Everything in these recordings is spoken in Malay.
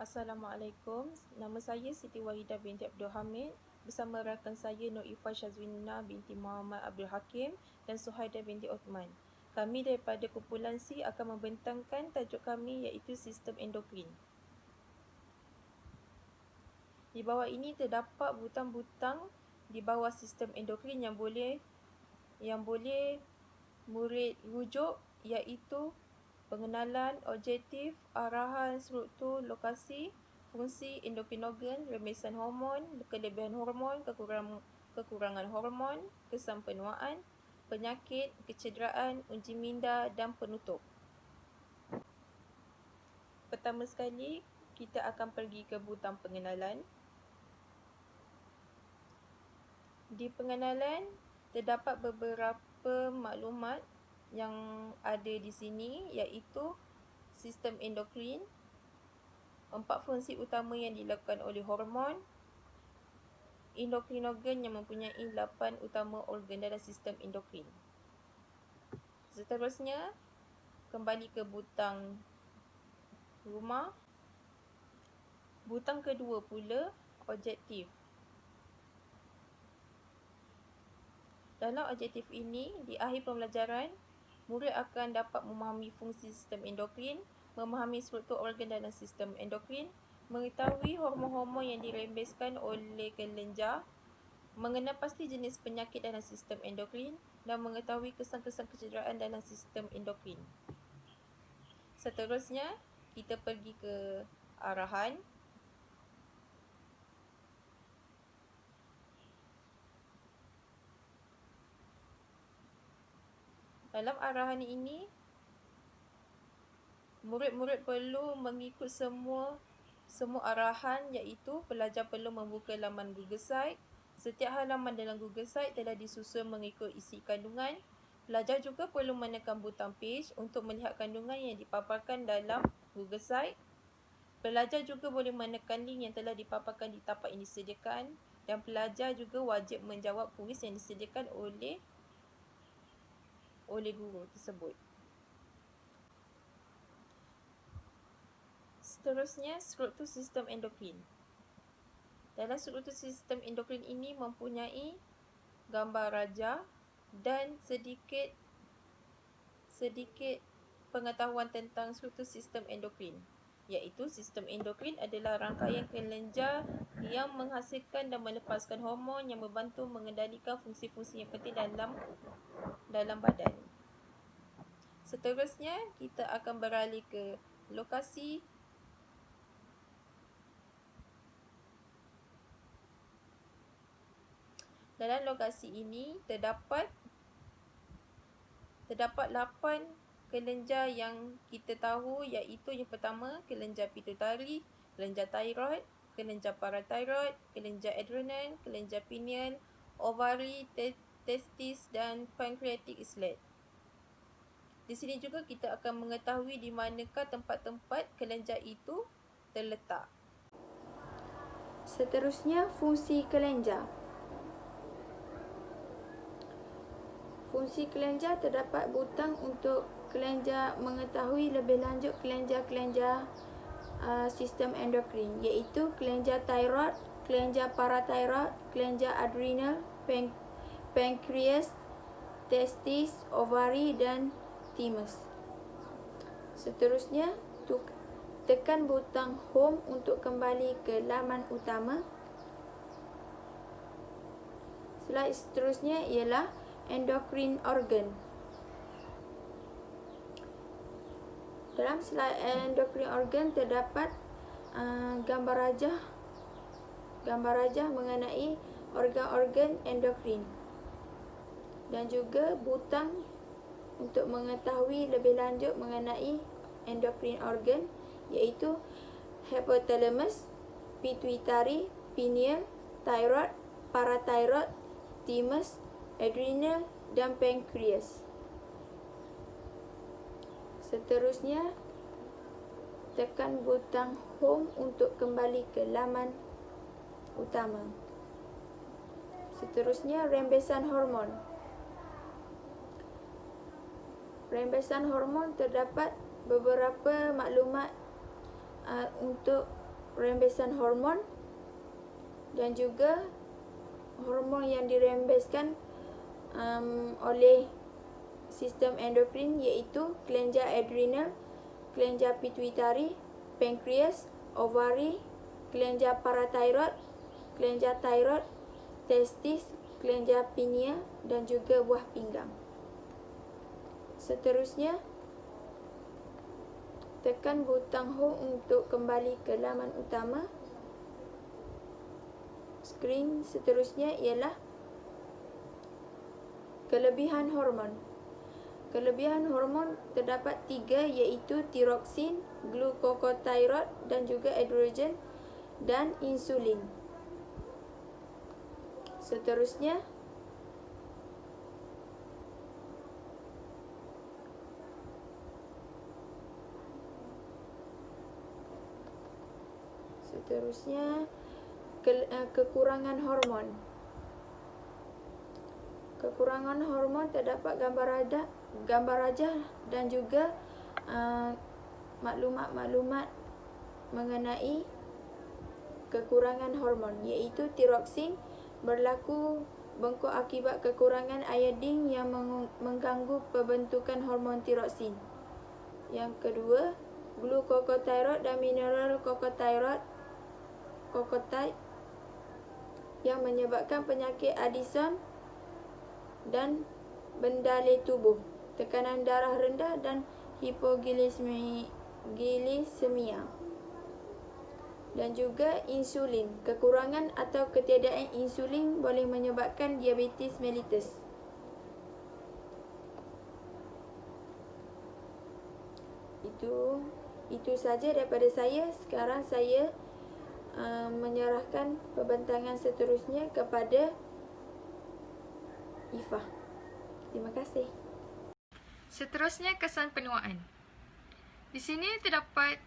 Assalamualaikum, nama saya Siti Wahidah binti Abdul Hamid bersama rakan saya Nur Ifah Syazwina binti Muhammad Abdul Hakim dan Suhaida binti Othman. Kami daripada kumpulan C akan membentangkan tajuk kami iaitu sistem endokrin. Di bawah ini terdapat butang-butang di bawah sistem endokrin yang boleh murid rujuk iaitu pengenalan, objektif, arahan, struktur, lokasi, fungsi endokrin organ, rembesan hormon, kelebihan hormon, kekurangan hormon, kesan penuaan, penyakit, kecederaan, uji minda dan penutup. Pertama sekali, kita akan pergi ke butang pengenalan. Di pengenalan, terdapat beberapa maklumat yang ada di sini iaitu sistem endokrin, 4 fungsi utama yang dilakukan oleh hormon, endokrin organ yang mempunyai 8 utama organ dalam sistem endokrin. Seterusnya, kembali ke butang rumah. Butang kedua pula, objektif. Dalam objektif ini, di akhir pembelajaran, murid akan dapat memahami fungsi sistem endokrin, memahami struktur organ dalam sistem endokrin, mengetahui hormon-hormon yang dirembeskan oleh kelenjar, mengenal pasti jenis penyakit dalam sistem endokrin dan mengetahui kesan-kesan kecederaan dalam sistem endokrin. Seterusnya, kita pergi ke arahan. Dalam arahan ini, murid-murid perlu mengikut semua arahan iaitu pelajar perlu membuka laman Google Site. Setiap halaman dalam Google Site telah disusun mengikut isi kandungan. Pelajar juga perlu menekan butang page untuk melihat kandungan yang dipaparkan dalam Google Site. Pelajar juga boleh menekan link yang telah dipaparkan di tapak yang disediakan dan pelajar juga wajib menjawab kuis yang disediakan oleh guru tersebut. Seterusnya, struktur sistem endokrin. Dalam struktur sistem endokrin ini mempunyai gambar raja dan sedikit pengetahuan tentang struktur sistem endokrin, iaitu sistem endokrin adalah rangkaian kelenjar yang menghasilkan dan melepaskan hormon yang membantu mengendalikan fungsi-fungsi yang penting dalam badan. Seterusnya, kita akan beralih ke lokasi. Dalam lokasi ini terdapat 8 kelenjar yang kita tahu iaitu yang pertama kelenjar pituitari, kelenjar thyroid, kelenjar parathyroid, kelenjar adrenal, kelenjar pineal, ovari, testis dan pancreatic islet. Di sini juga kita akan mengetahui di manakah tempat-tempat kelenjar itu terletak. Seterusnya, fungsi kelenjar. Fungsi kelenjar terdapat butang untuk kelenjar mengetahui lebih lanjut kelenjar-kelenjar sistem endokrin iaitu kelenjar thyroid, kelenjar parathyroid, kelenjar adrenal, pankreas, testis, ovari dan thymus. Seterusnya, tekan butang home untuk kembali ke laman utama. Slide seterusnya ialah endocrine organ. Dalam slide endocrine organ terdapat gambar rajah mengenai organ-organ endokrin dan juga butang untuk mengetahui lebih lanjut mengenai endocrine organ iaitu hypothalamus, pituitari, pineal, thyroid, parathyroid, thymus, adrenal dan pankreas. Seterusnya, tekan butang home untuk kembali ke laman utama. Seterusnya, rembesan hormon. Rembesan hormon terdapat beberapa maklumat untuk rembesan hormon dan juga hormon yang dirembeskan oleh sistem endokrin, iaitu kelenjar adrenal, kelenjar pituitari, pankreas, ovari, kelenjar paratiroid, kelenjar tiroid, testis, kelenjar pineal dan juga buah pinggang. Seterusnya, tekan butang home untuk kembali ke laman utama. Skrin seterusnya ialah kelebihan hormon. Kelebihan hormon terdapat 3, iaitu tiroksin, glukokortikoid dan juga androgen dan insulin. Seterusnya, kekurangan hormon. Kekurangan hormon terdapat gambar rajah dan juga maklumat-maklumat mengenai kekurangan hormon, iaitu tiroksin berlaku bengkok akibat kekurangan iodin yang mengganggu pembentukan hormon tiroksin. Yang kedua, glukokortikoid dan mineral kokotide yang menyebabkan penyakit Addison dan bendalai tubuh, tekanan darah rendah dan hipoglycemia. Dan juga insulin. Kekurangan atau ketiadaan insulin boleh menyebabkan diabetes mellitus. Itu saja daripada saya. Sekarang saya menyerahkan pembentangan seterusnya kepada Ifah. Terima kasih. Seterusnya, kesan penuaan. Di sini terdapat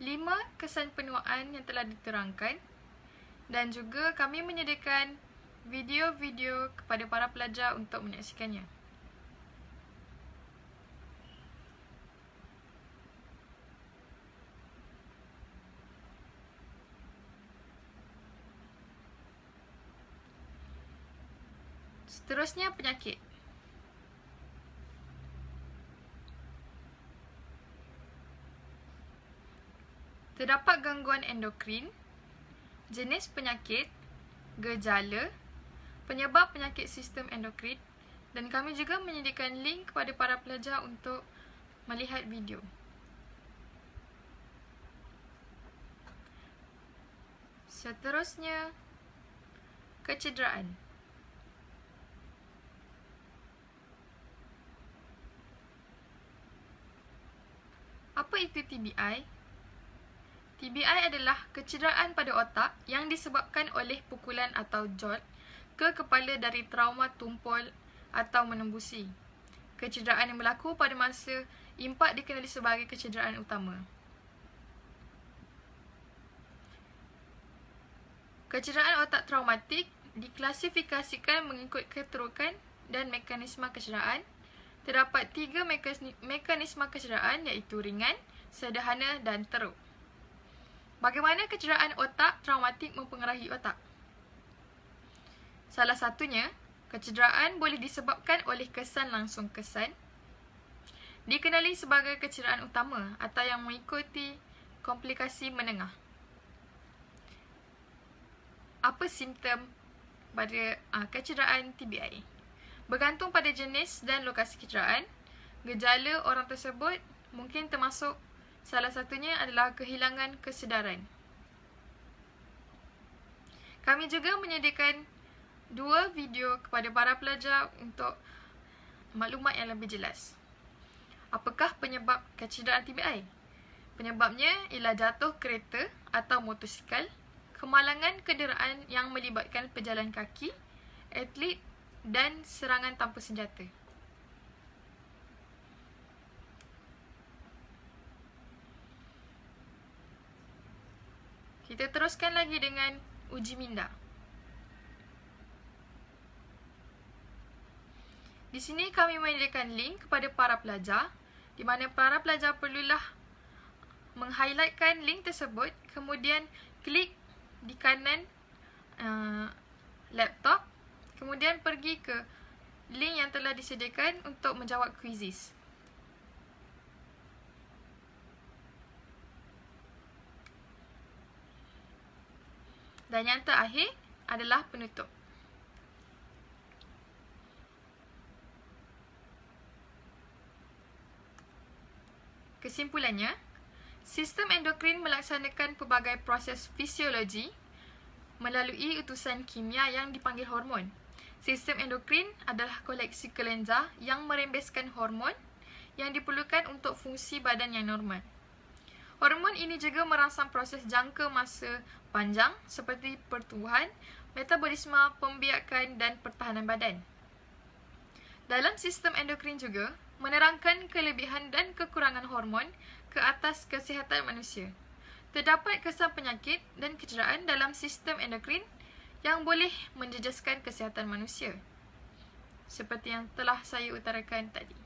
5 kesan penuaan yang telah diterangkan dan juga kami menyediakan video-video kepada para pelajar untuk menyaksikannya. Seterusnya, penyakit. Terdapat gangguan endokrin, jenis penyakit, gejala, penyebab penyakit sistem endokrin dan kami juga menyediakan link kepada para pelajar untuk melihat video. Seterusnya, kecederaan. Apa itu TBI? TBI adalah kecederaan pada otak yang disebabkan oleh pukulan atau jolt ke kepala dari trauma tumpul atau menembusi. Kecederaan yang berlaku pada masa impak dikenali sebagai kecederaan utama. Kecederaan otak traumatik diklasifikasikan mengikut keterukan dan mekanisme kecederaan. Terdapat 3 mekanisme kecederaan, iaitu ringan, sederhana dan teruk. Bagaimana kecederaan otak traumatik mempengaruhi otak? Salah satunya, kecederaan boleh disebabkan oleh kesan langsung kesan. Dikenali sebagai kecederaan utama atau yang mengikuti komplikasi menengah. Apa simptom pada kecederaan TBI? Bergantung pada jenis dan lokasi kecederaan, gejala orang tersebut mungkin termasuk salah satunya adalah kehilangan kesedaran. Kami juga menyediakan 2 video kepada para pelajar untuk maklumat yang lebih jelas. Apakah penyebab kecederaan TBI? Penyebabnya ialah jatuh kereta atau motosikal, kemalangan kenderaan yang melibatkan pejalan kaki, atlet dan serangan tanpa senjata. Kita teruskan lagi dengan uji minda. Di sini kami menyediakan link kepada para pelajar di mana para pelajar perlulah meng-highlightkan link tersebut, kemudian klik di kanan laptop, kemudian pergi ke link yang telah disediakan untuk menjawab kuisis. Dan yang terakhir adalah penutup. Kesimpulannya, sistem endokrin melaksanakan pelbagai proses fisiologi melalui utusan kimia yang dipanggil hormon. Sistem endokrin adalah koleksi kelenjar yang merembeskan hormon yang diperlukan untuk fungsi badan yang normal. Hormon ini juga merangsang proses jangka masa panjang seperti pertumbuhan, metabolisme, pembiakan dan pertahanan badan. Dalam sistem endokrin juga menerangkan kelebihan dan kekurangan hormon ke atas kesihatan manusia. Terdapat kesan penyakit dan kecederaan dalam sistem endokrin yang boleh menjejaskan kesihatan manusia, seperti yang telah saya utarakan tadi.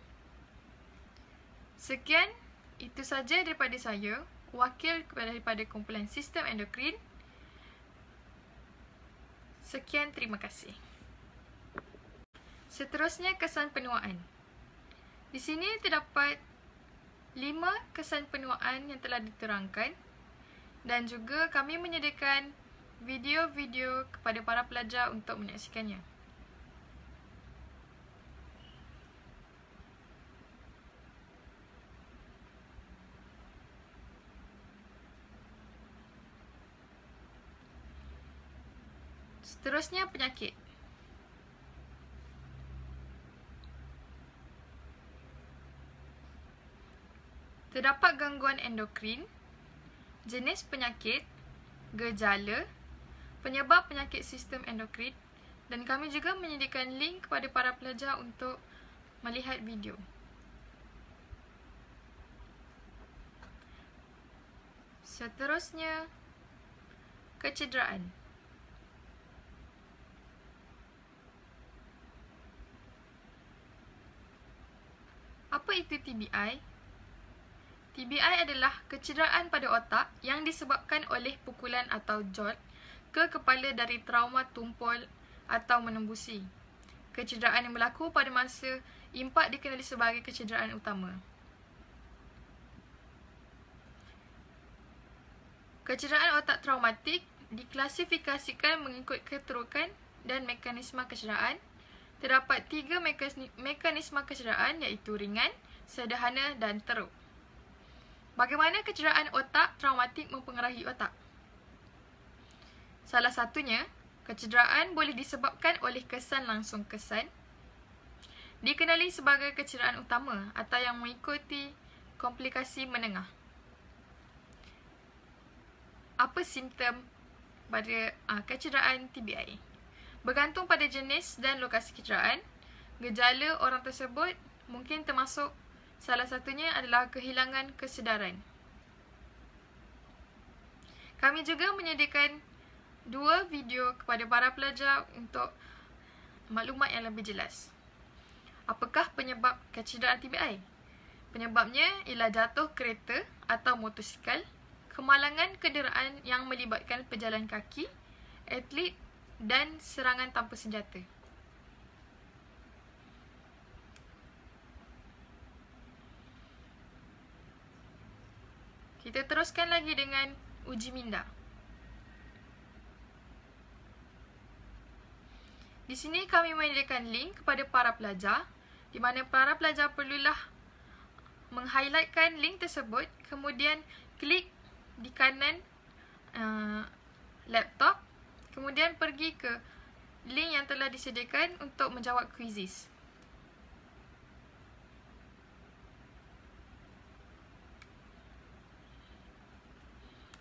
Sekian, itu saja daripada saya, wakil daripada kumpulan sistem endokrin. Sekian, terima kasih. Seterusnya, kesan penuaan. Di sini terdapat 5 kesan penuaan yang telah diterangkan dan juga kami menyediakan video-video kepada para pelajar untuk menyaksikannya. Seterusnya, penyakit. Terdapat gangguan endokrin, jenis penyakit, gejala, penyebab penyakit sistem endokrin dan kami juga menyediakan link kepada para pelajar untuk melihat video. Seterusnya, kecederaan. Apa itu TBI? TBI adalah kecederaan pada otak yang disebabkan oleh pukulan atau jolt ke kepala dari trauma tumpul atau menembusi. Kecederaan yang berlaku pada masa impak dikenali sebagai kecederaan utama. Kecederaan otak traumatik diklasifikasikan mengikut keterukan dan mekanisme kecederaan. Terdapat 3 mekanisme kecederaan iaitu ringan, sederhana dan teruk. Bagaimana kecederaan otak traumatik mempengaruhi otak? Salah satunya, kecederaan boleh disebabkan oleh kesan langsung kesan. Dikenali sebagai kecederaan utama atau yang mengikuti komplikasi menengah. Apa simptom pada kecederaan TBI? Bergantung pada jenis dan lokasi kecederaan, gejala orang tersebut mungkin termasuk salah satunya adalah kehilangan kesedaran. Kami juga menyediakan 2 video kepada para pelajar untuk maklumat yang lebih jelas. Apakah penyebab kecederaan TBI? Penyebabnya ialah jatuh kereta atau motosikal, kemalangan kenderaan yang melibatkan pejalan kaki, atlet dan serangan tanpa senjata. Kita teruskan lagi dengan uji minda. Di sini kami menyediakan link kepada para pelajar di mana para pelajar perlulah meng-highlightkan link tersebut, kemudian klik di kanan laptop, kemudian pergi ke link yang telah disediakan untuk menjawab kuisis.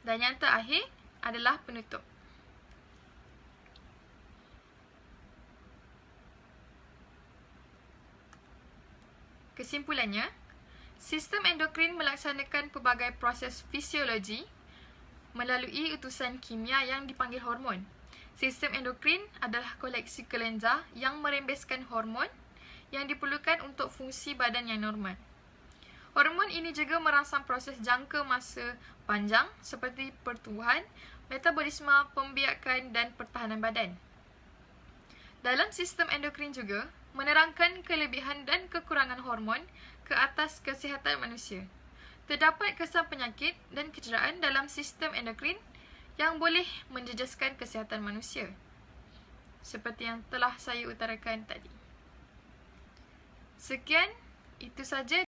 Dan yang terakhir adalah penutup. Kesimpulannya, sistem endokrin melaksanakan pelbagai proses fisiologi melalui utusan kimia yang dipanggil hormon. Sistem endokrin adalah koleksi kelenjar yang merembeskan hormon yang diperlukan untuk fungsi badan yang normal. Hormon ini juga merangsang proses jangka masa panjang seperti pertumbuhan, metabolisme, pembiakan dan pertahanan badan. Dalam sistem endokrin juga, menerangkan kelebihan dan kekurangan hormon ke atas kesihatan manusia. Terdapat kesan penyakit dan kecederaan dalam sistem endokrin yang boleh menjejaskan kesihatan manusia. Seperti yang telah saya utarakan tadi. Sekian, itu saja